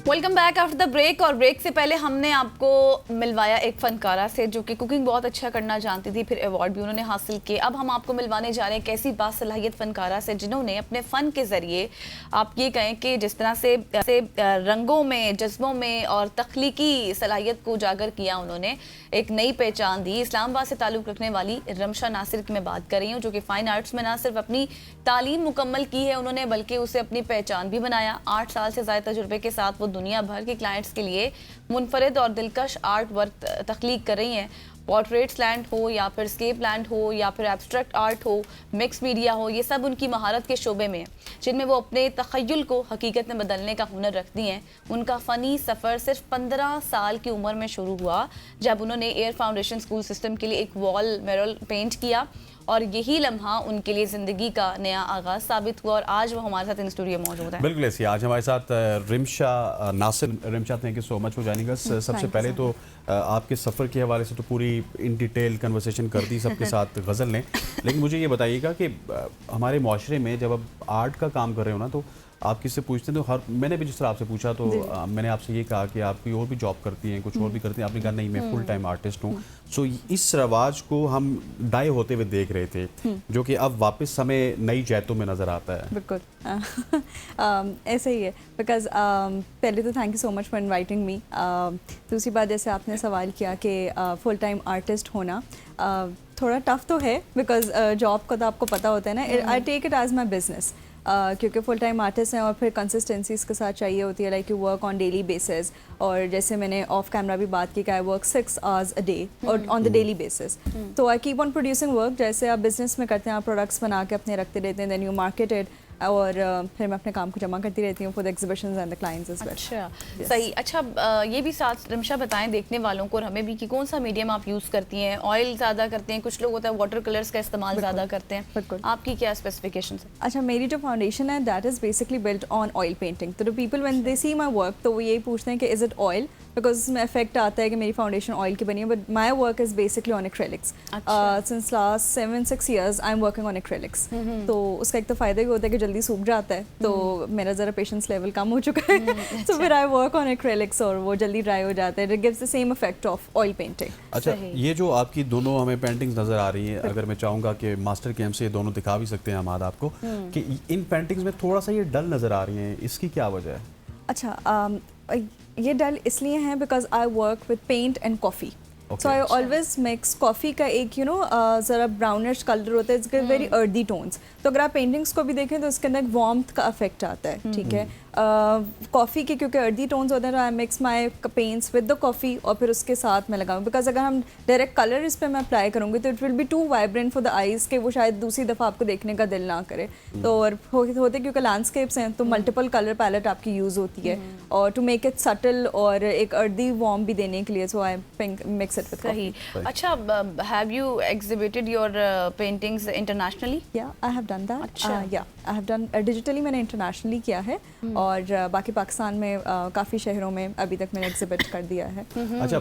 Welcome back after the break. और break से पहले हमने आपको मिलवाया एक फनकारा से जो कि कुकिंग बहुत अच्छा करना जानती थी, फिर अवार्ड भी उन्होंने हासिल किए। अब हम आपको मिलवाने जा रहे हैं कैसी बासलाहियत फनकारा से जिन्होंने अपने फ़न के ज़रिए आप ये कहें कि जिस तरह से रंगों में, जज्बों में और तख्लीकी सलाहियत को उजागर किया, उन्होंने एक नई पहचान दी। इस्लामाबाद से ताल्लुक़ रखने वाली रमशा नासिर की मैं बात कर रही हूँ, जो कि फ़ाइन आर्ट्स में ना सिर्फ अपनी तालीम मुकम्मल की है उन्होंने, बल्कि उसे अपनी पहचान भी बनाया। 8 साल से ज़्यादा तजुर्बे के साथ वो दुनिया भर के क्लाइंट्स के लिए मुनफरिद और दिलकश आर्ट वर्क तख्लीक कर रही हैं। पोर्ट्रेट्स लैंड हो या फिर स्केप लैंड हो या फिर एब्स्ट्रैक्ट आर्ट हो, मिक्स मीडिया हो, ये सब उनकी महारत के शोबे में, जिनमें वो अपने तख़य्युल को हकीकत में बदलने का हुनर रखती हैं। उनका फ़नी सफ़र सिर्फ 15 साल की उम्र में शुरू हुआ, जब उन्होंने एयर फाउंडेशन स्कूल सिस्टम के लिए एक वॉल म्यूरल पेंट किया, और यही लम्हा उनके लिए ज़िंदगी का नया आगाज़ साबित हुआ। और आज वो हमारे साथ इन स्टूडियो मौजूद है। बिल्कुल ऐसी आज हमारे साथ Rimsha Nasir. Rimsha, thank you so much for joining us. सबसे पहले तो आपके सफ़र के हवाले से तो पूरी इन डिटेल कन्वर्सेशन कर दी सबके साथ गज़ल ने, लेकिन मुझे ये बताइएगा कि हमारे माशरे में जब आप आर्ट का काम कर रहे हो ना, तो आप किससे पूछते हैं? तो मैंने भी जिस तरह आपसे पूछा तो मैंने आपसे ये कहा कि आप कोई और भी जॉब करती हैं, कुछ और भी करती हैं। आपने कहा नहीं, मैं फुल टाइम आर्टिस्ट हूँ। सो इस रवाज को हम डाई होते हुए देख रहे थे, जो कि अब वापस हमें नई जैतों में नज़र आता है। बिल्कुल ऐसे ही है। बिकॉज पहले तो thank you so much for inviting me. दूसरी बात, जैसे आपने सवाल किया कि फुल टाइम आर्टिस्ट होना थोड़ा टफ तो है, बिकॉज जॉब का तो आपको पता होता है ना। I take it as my business, क्योंकि फुल टाइम आर्टिस्ट हैं और फिर कंसिस्टेंसी इसके साथ चाहिए होती है, like you work on daily basis. और जैसे मैंने ऑफ कैमरा भी बात की कि I work 6 hours a day और ऑन द डेली बेसिस। तो I keep on producing work, जैसे आप बिजनेस में करते हैं, आप प्रोडक्ट्स बना के अपने रखते रहते हैं, देन यू मार्केट इट, और फिर मैं अपने काम को जमा करती रहती हूँ for the exhibitions and the clients as well. अच्छा, सही। अच्छा, ये भी साथ रमशा बताएं देखने वालों को और हमें भी कि कौन सा मीडियम आप यूज़ करती हैं? ऑयल ज़्यादा करते हैं, कुछ लोग होता है वाटर कलर्स का इस्तेमाल ज़्यादा करते हैं, बिल्कुल। आपकी क्या स्पेसिफिकेशन है? अच्छा, मेरी जो फाउंडेशन है that is basically built on oil painting. तो people when they see my work, तो वो यही पूछते हैं कि इज़ इट ऑयल, बिकॉज इसमें इफेक्ट आता है कि मेरी फाउंडेशन ऑयल की बनी है, but my work is basically on acrylics. Since last 7-6 years I am working on acrylics. तो उसका एक तो फ़ायदा ही होता है कि जल्दी सूख जाता है, तो मेरा ज़रा पेशेंस लेवल कम हो चुका है। तो फिर आई वर्क ऑन एक्रेलिक्स और वो जल्दी ड्राई हो जाता है। It gives the same effect of oil painting. अच्छा, ये जो आपकी दोनों हमें पेंटिंग्स नज़र आ रही हैं, अगर मैं चाहूँगा कि मास्टर कैम से ये दोनों दिखा भी सकते हैं हम आपको कि इन पेंटिंग्स में थोड़ा सा ये डल नज़र आ रही हैं, इसकी क्या वजह है? अच्छा, ये डल इसलिए हैं because I work with paint and coffee. So I always mix coffee का एक ज़रा ब्राउनिश कलर होता है, इसके वेरी अर्दी टोन्स। तो अगर आप पेंटिंग्स को भी देखें तो उसके अंदर एक वार्मथ का इफेक्ट आता है, ठीक है। कॉफ़ी के क्योंकि अर्दी टोन्स होते हैं, तो I mix my paints with the coffee और फिर उसके साथ मैं लगाऊँ, बिकॉज अगर हम डायरेक्ट कलर इस पर मैं अप्लाई करूँगी तो it will be too vibrant for the eyes के वो शायद दूसरी दफ़ा आपको देखने का दिल ना करे। तो और होते क्योंकि लैंडस्केप्स हैं तो मल्टीपल कलर पैलेट आपकी यूज़ होती है, और टू मेक इट सटल और एक अर्दी वार्म भी देने के लिए। सो आई मिक्स इट विद कॉफ़ी। अच्छा, have you exhibited your paintings internationally? या आई हैव डन दैट। या आई हैव डन डिजिटली, मैंने इंटरनेशनली किया है, और बाकी पाकिस्तान में काफ़ी शहरों में अभी तक मैंने एग्जिबिट कर दिया है। अच्छा,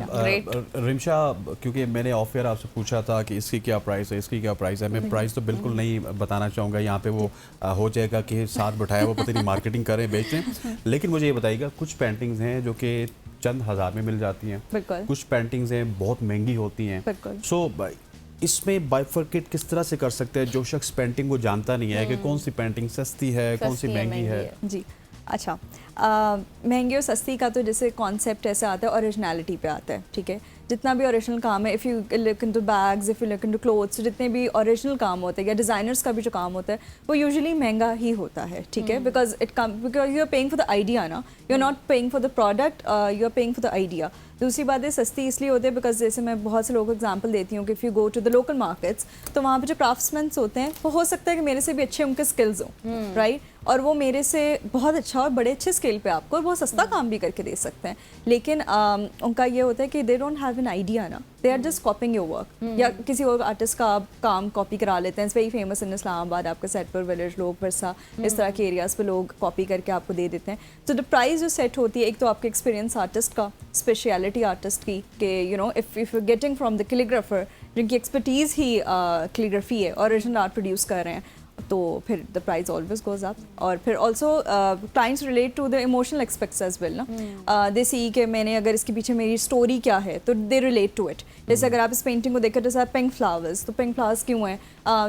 रिमशा, क्योंकि मैंने ऑफ एयर आपसे पूछा था कि इसकी क्या प्राइस है, इसकी क्या प्राइस है, मैं प्राइस तो बिल्कुल नहीं बताना चाहूँगा यहाँ पे, वो हो जाएगा कि साथ बैठाया वो पता नहीं मार्केटिंग करें बेचें। लेकिन मुझे ये बताइएगा, कुछ पेंटिंग्स हैं जो कि चंद हज़ार में मिल जाती हैं, कुछ पेंटिंग्स हैं बहुत महंगी होती हैं। सो इसमें बाइफर्केट किस तरह से कर सकते हैं जो शख्स पेंटिंग को जानता नहीं है कि कौन सी पेंटिंग सस्ती है, कौन सी महंगी है? जी, अच्छा, महंगी और सस्ती का तो जैसे कॉन्सेप्ट ऐसा आता है, ओरिजिनलिटी पे आता है, ठीक है। जितना भी ओरिजिनल काम है, if you look into bags, if you look into clothes, जितने भी ओरिजिनल काम होते हैं या डिज़ाइनर्स का भी जो काम होता है, वो यूजुअली महंगा ही होता है, ठीक है। Because you are paying for the idea ना, you are not paying for the product, you are paying for the idea. दूसरी बात है, सस्ती इसलिए होती है बिकॉज जैसे मैं बहुत से लोगों को एग्जांपल देती हूँ कि if you go to the local markets, तो वहाँ पे जो क्राफ्ट्समैन होते हैं वो हो सकता है कि मेरे से भी अच्छे उनके स्किल्स हों, राइट, और वो मेरे से बहुत अच्छा और बड़े अच्छे स्केल पे आपको और बहुत सस्ता काम भी करके दे सकते हैं। लेकिन उनका ये होता है कि they don't have an idea ना, they are just copying your work, या किसी और आर्टिस्ट का काम कॉपी करा लेते हैं। It's very famous in Islamabad, आपका सेटपुर विलेज, लोग वर्सा, इस तरह के एरियाज़ पे लोग कॉपी करके आपको दे देते हैं। तो द प्राइस जो सेट होती है, एक तो आपके एक्सपीरियंस आर्टिस्ट का, स्पेशलिटी आर्टिस्ट की, कि you know if you getting from the calligrapher जिनकी एक्सपर्टीज़ ही कैलीग्राफी है, ओरिजिनल आर्ट प्रोड्यूस कर रहे हैं, तो तो फिर the price always goes up. और फिर also clients relate to the emotional aspects as well ना, दे सी कि मैंने अगर इसके पीछे मेरी स्टोरी क्या है तो दे रिलेट टू इट। जैसे अगर आप इस पेंटिंग को देखकर, जैसे पिंक फ्लावर्स, तो पिंक फ्लावर्स क्यों हैं?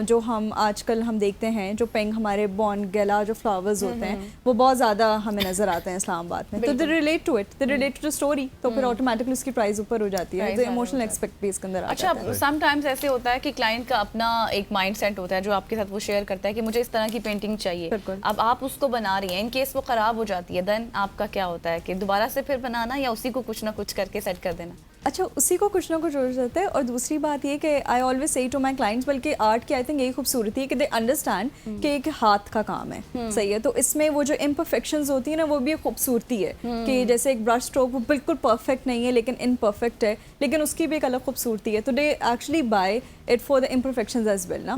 जो हम आजकल हम देखते हैं जो पिंक हमारे बॉनगेला जो फ्लावर्स होते हैं वो बहुत ज़्यादा हमें नज़र आते हैं इस्लामाबाद में, तो they relate to it, they relate to the story, तो फिर ऑटोमेटिकली उसकी प्राइस ऊपर हो जाती है, तो इमोशनल एक्सपेक्ट भी इसके अंदर आ अच्छा, जाता है। समटाइम्स ऐसे होता है कि क्लाइंट का अपना एक माइंड सेट होता है जो आपके साथ वो शेयर करता है कि मुझे इस तरह की पेंटिंग चाहिए। बिल्कुल। अब आप उसको बना रही हैं, इन केस वो खराब हो जाती है, देन आपका क्या होता है कि दोबारा से फिर बनाना या उसी को कुछ ना कुछ करके सेट कर देना? अच्छा, उसी को कुछ ना कुछ हो जाता है। और दूसरी बात ये कि I always say to my clients, बल्कि आर्ट की आई थिंक यही खूबसूरती है कि दे अंडरस्टैंड कि एक हाथ का काम है, सही है, तो इसमें वो जो इम्परफेक्शंस होती है ना वो भी एक खूबसूरती है कि जैसे एक ब्रश स्ट्रोक वो बिल्कुल परफेक्ट नहीं है लेकिन इम्परफेक्ट है, लेकिन उसकी भी एक अलग खूबसूरती है, तो they actually buy it for the imperfections as well ना।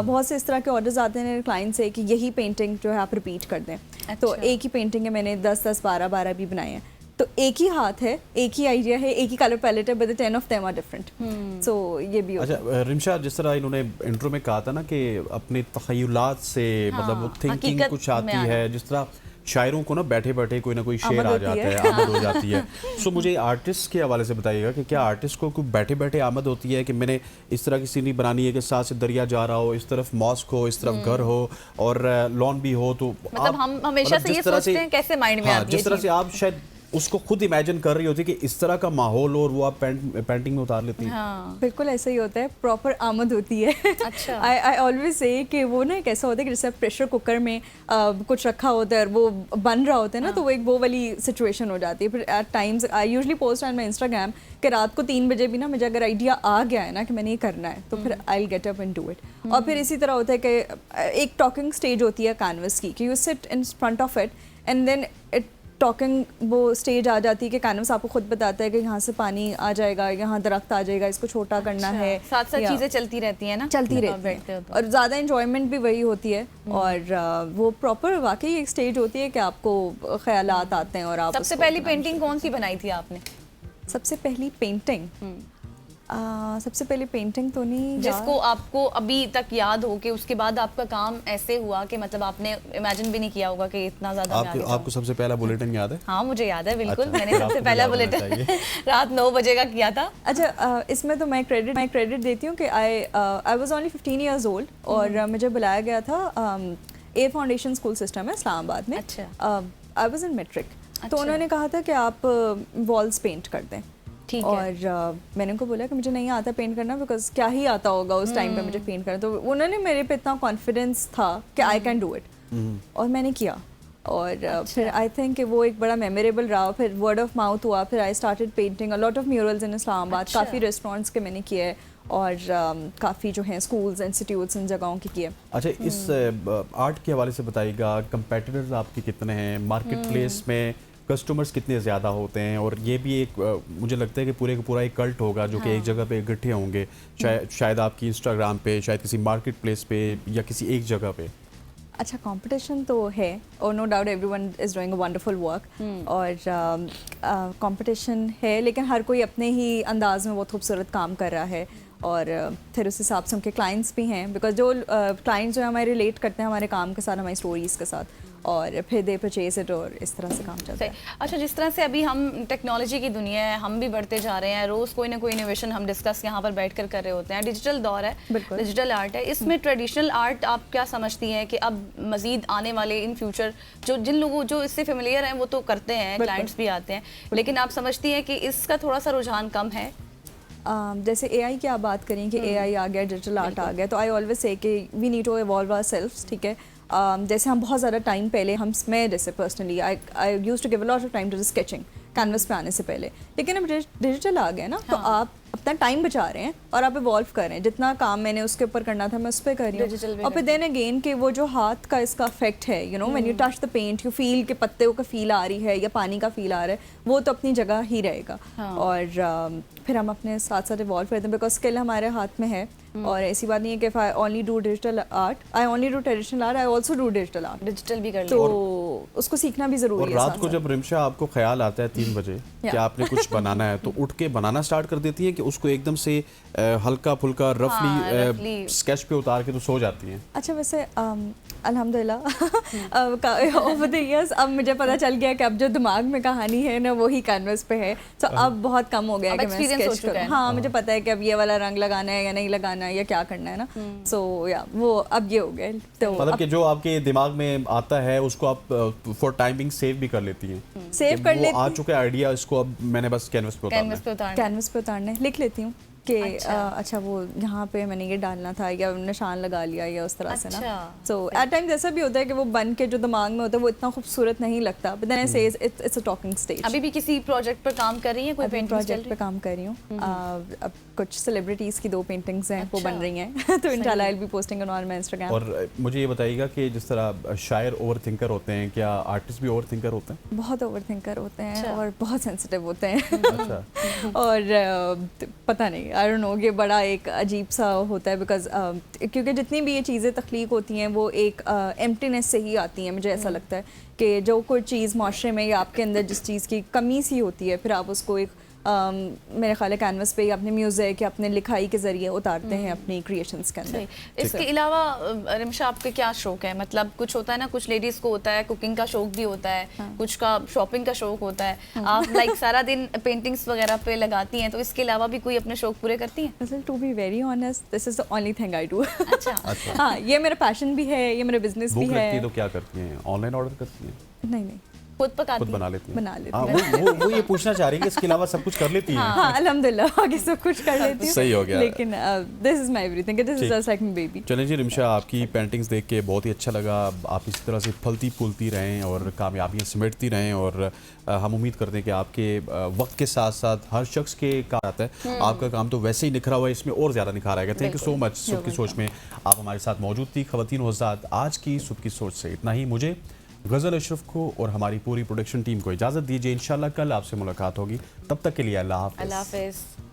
बहुत से इस तरह के ऑर्डर्स आते हैं क्लाइंट से कि यही पेंटिंग जो है आप रिपीट कर दें। तो एक ही पेंटिंग है, मैंने 10-10, 12-12 भी बनाए हैं, तो एक ही हाथ है, एक ही आइडिया है, एक ही कलर पैलेट है, but the 10 of them are different. So ये भी होता है। अच्छा रिमशा, जिस तरह इन्होंने इंट्रो में कहा था ना कि अपने तखयलात से मतलब वो थिंकिंग कुछ आती है, जिस तरह शायरों को ना बैठे बैठे कोई ना कोई शेर आ जाता है, आमद हो जाती है। सो मुझे आर्टिस्ट के हवाले से बताइएगा कि क्या आर्टिस्ट को बैठे बैठे आमद होती है कि मैंने इस तरह की सीनरी बनानी है कि साथ से दरिया जा रहा हो, इस तरफ मॉस्क हो, इस तरफ घर हो और लॉन भी हो, तो मतलब हम हमेशा से ये सोचते हैं कैसे माइंड में आती है, जिस तरह से आप शायद उसको खुद इमेजिन कर रही होती कि इस तरह का माहौल और वो आप पेंटिंग में उतार लेती हैं। हाँ। बिल्कुल ऐसा ही होता है, प्रॉपर आमद होती है। अच्छा। आई ऑलवेज से कि वो ना एक ऐसा होता है कि जैसे प्रेशर कुकर में कुछ रखा होता है और वो बन रहा होता है ना, तो वो एक वो वाली सिचुएशन हो जाती है। फिर at times I usually post on my Instagram कि रात को 3 बजे भी ना मुझे अगर आइडिया आ गया है ना कि मैंने ये करना है, तो फिर I get up and do it. और फिर इसी तरह होता है कि एक टॉकिंग स्टेज होती है कैनवस की, कि you sit in front of it and then it talking वो स्टेज आ जाती है कि कैनवस आपको खुद बताता है कि यहाँ से पानी आ जाएगा, यहाँ दरख्त आ जाएगा, इसको छोटा करना है, साथ साथ चीजें चलती रहती हैं ना, चलती रहती है, और ज़्यादा इंजॉयमेंट भी वही होती है। और वो प्रॉपर वाकई एक स्टेज होती है कि आपको ख्यालात आते हैं और आप सबसे पहली पेंटिंग कौन सी बनाई थी आपने? सबसे पहली पेंटिंग सबसे पहले पेंटिंग तो नहीं जिसको आपको अभी तक याद हो कि उसके बाद आपका काम ऐसे हुआ कि मतलब आपने इमेजिन भी नहीं किया होगा कि इतना ज्यादा आपको सबसे पहला बुलेटिन याद है? हाँ मुझे याद है बिल्कुल। अच्छा, मैंने सबसे पहला बुलेटिन रात 9 बजे का किया था। अच्छा, इसमें तो मैं क्रेडिट देती हूँ कि I was only 15 years old और मुझे बुलाया गया था ए फाउंडेशन स्कूल सिस्टम है इस्लामाबाद में। अच्छा। आई वाज इन मैट्रिक, तो उन्होंने कहा था कि आप वॉल्स पेंट कर दें। ठीक और है। मैंने उनको बोला कि मुझे नहीं आता पेंट करना, बिकॉज क्या ही आता होगा उस टाइम पे मुझे पेंट करना, तो उन्होंने मेरे पे इतना कॉन्फिडेंस था कि आई कैन डू इट, और मैंने किया। और फिर आई थिंक कि वो एक बड़ा मेमोरेबल रहा। फिर वर्ड ऑफ माउथ हुआ, फिर I started painting a lot of murals in Islamabad. काफ़ी रेस्टोरेंट्स के मैंने किए और काफ़ी जो हैं स्कूल्स इंस्टीट्यूट्स इन जगहों के किए। अच्छा, इस आर्ट के हवाले से बताइएगा, कंपेटिटर्स आपके कितने हैं मार्केट प्लेस में, कस्टमर्स कितने ज़्यादा होते हैं, और ये भी एक मुझे लगता है कि पूरे का पूरा एक कल्ट होगा जो कि एक जगह पे इकट्ठे होंगे, शायद आपकी इंस्टाग्राम पे, शायद किसी मार्केट प्लेस पे या किसी एक जगह पे। अच्छा, कंपटीशन तो है और no doubt everyone is doing a wonderful work, और कंपटीशन है, लेकिन हर कोई अपने ही अंदाज में बहुत खूबसूरत काम कर रहा है। और फिर उस हिसाब से उनके क्लाइंट्स भी हैं, बिकॉज जो क्लाइंट्स जो हमारे रिलेट करते हैं हमारे काम के साथ, हमारी स्टोरीज़ के साथ, और फिर दे परचेज इट, और इस तरह से काम चलता है। अच्छा, जिस तरह से अभी हम टेक्नोलॉजी की दुनिया है, हम भी बढ़ते जा रहे हैं, रोज़ कोई ना कोई इनोवेशन हम डिस्कस यहाँ पर बैठ कर रहे होते हैं। डिजिटल दौर है, डिजिटल आर्ट है, इसमें ट्रेडिशनल आर्ट आप क्या समझती हैं कि अब मज़ीद आने वाले इन फ्यूचर जिन लोगों जो इससे फेमिलियर हैं वो तो करते हैं, क्लाइंट्स भी आते हैं, लेकिन आप समझती हैं कि इसका थोड़ा सा रुझान कम है? जैसे AI की आप बात करें कि AI आ गया, डिजिटल आर्ट आ गया, तो आई ऑलवेज से कि we need to evolve ourselves, ठीक है। जैसे हम बहुत ज़्यादा टाइम पहले मैं जैसे personally I used to give a lot of time to the sketching canvas पे आने से पहले, लेकिन अब डिजिटल आ गया ना, तो आप अपना टाइम बचा रहे हैं और आप इवॉल्व कर रहे हैं। जितना काम मैंने उसके ऊपर करना था मैं उस पर कर रही हूँ। और फिर देन अगेन कि वो जो हाथ का इसका इफेक्ट है, you know when you touch the paint you feel कि पत्तों का फील आ रही है या पानी का फील आ रहा है, वो तो अपनी जगह ही रहेगा। और फिर हम अपने साथ साथ इवॉल्व करते हैं, बिकॉज स्किल हमारे हाथ में है, और ऐसी बात नहीं है कि if I only do digital art, I only do traditional art, I also do digital art. Digital भी कर तो लो। उसको सीखना भी ज़रूरी और है रात साथ को साथ। जब रिमशा आपको ख्याल आता है 3 बजे कि आपने कुछ बनाना है तो उठ के बनाना स्टार्ट कर देती है कि उसको एकदम से हल्का फुल्का roughly। रफली स्केच पे उतार के तो सो जाती हैं? अच्छा वैसे अल्हम्दुलिल्लाह ओवर द इयर्स अब मुझे पता चल गया कि अब जो दिमाग में कहानी है ना वही कैनवस पे है, तो अब बहुत कम हो गया अब कि मैं experience हो स्केच चुका करूँ। है। हाँ मुझे पता है कि अब ये वाला रंग लगाना है या नहीं लगाना है या क्या करना है ना, सो या वो अब ये हो गया। तो मतलब कि जो आपके दिमाग में आता है उसको आप फॉर टाइमिंग सेव भी कर लेती हैं? सेव कि कर वो आ लेती चुका है आइडिया, इसको अब मैंने बस कैनवस पे उतारना कैनवस है। पे उतारना। कैनवस पे उतारने लिख लेती हूँ कि अच्छा। अच्छा वो यहाँ पे मैंने ये डालना था या निशान लगा लिया या उस तरह से ना। अच्छा। सो एट टाइम ऐसा भी होता है कि वो बन के जो दिमाग में होता है वो इतना खूबसूरत नहीं लगता, बट देन आई से इट्स अ टॉकिंग स्टेज। अभी भी किसी प्रोजेक्ट पर काम कर रही हैं? कोई अभी पेंटिंग प्रोजेक्ट पे काम कर रही हूँ। अब कुछ सेलिब्रिटीज़ की 2 पेंटिंग्स हैं वो बन रही हैं तो इंशाल्लाह I will be posting on my Instagram. और मुझे ये बताइएगा कि जिस तरह शायर ओवर थिंकर होते हैं, क्या आर्टिस्ट भी ओवर थिंकर होते हैं? बहुत ओवर थिंकर होते हैं अच्छा। और बहुत सेंसिटिव होते हैं अच्छा। और पता नहीं आई डोंट नो कि बड़ा एक अजीब सा होता है बिकॉज क्योंकि जितनी भी ये चीज़ें तख्लीक होती हैं वो एक एम्प्टीनेस से ही आती हैं। मुझे ऐसा लगता है कि जो कोई चीज़ माशरे में या आपके अंदर जिस चीज़ की कमी सी होती है फिर आप उसको एक मेरे ख्याल है कैनवस पे या अपने म्यूज़िक या अपने लिखाई के ज़रिए उतारते हैं अपनी क्रिएशंस के अंदर। इसके अलावा रिमशा आपके क्या शौक है? मतलब कुछ होता है ना, कुछ लेडीज को होता है कुकिंग का शौक भी होता है, कुछ का शॉपिंग का शौक होता है। आप लाइक सारा दिन पेंटिंग्स वगैरह पे लगाती हैं, तो इसके अलावा भी कोई अपने शौक पूरे करती हैं? मतलब to be very honest this is the only thing I do. अच्छा। हाँ ये मेरा पैशन भी है, ये मेरा बिजनेस भी भूख है। लगती है तो क्या करती हैं? ऑनलाइन ऑर्डर करती हैं? नहीं खुद पकाती खुद हैं? बना लेती हैं? बना लेती हाँ, हैं। वो ये पूछना चाह रही है कि इसके अलावा सब कुछ कर लेती हैं? हाँ अल्हम्दुलिल्लाह बाकी सब कुछ कर लेती हूँ। सही हो गया। लेकिन this is my everything, this is ठीक। Just like my baby. चलें जी रिमशा, आपकी पेंटिंग्स देख के बहुत ही अच्छा लगा। आप इसी तरह से फलती फूलती रहें और कामयाबियाँ समेटती रहें और हम उम्मीद करते हैं कि आपके वक्त के साथ साथ हर शख्स के काम आता है। आपका काम तो वैसे ही निखरा हुआ है, इसमें और ज़्यादा निखार आएगा। Thank you so much. सुबह की सोच में आप हमारे साथ मौजूद थी। ख़वातीन व हज़रात, आज की सुबह की सोच से इतना ही। मुझे गज़ल अशरफ को और हमारी पूरी प्रोडक्शन टीम को इजाज़त दीजिए। इंशाल्लाह कल आपसे मुलाकात होगी। तब तक के लिए अल्लाह हाफ़िज़। अल्लाह हाफ़िज़।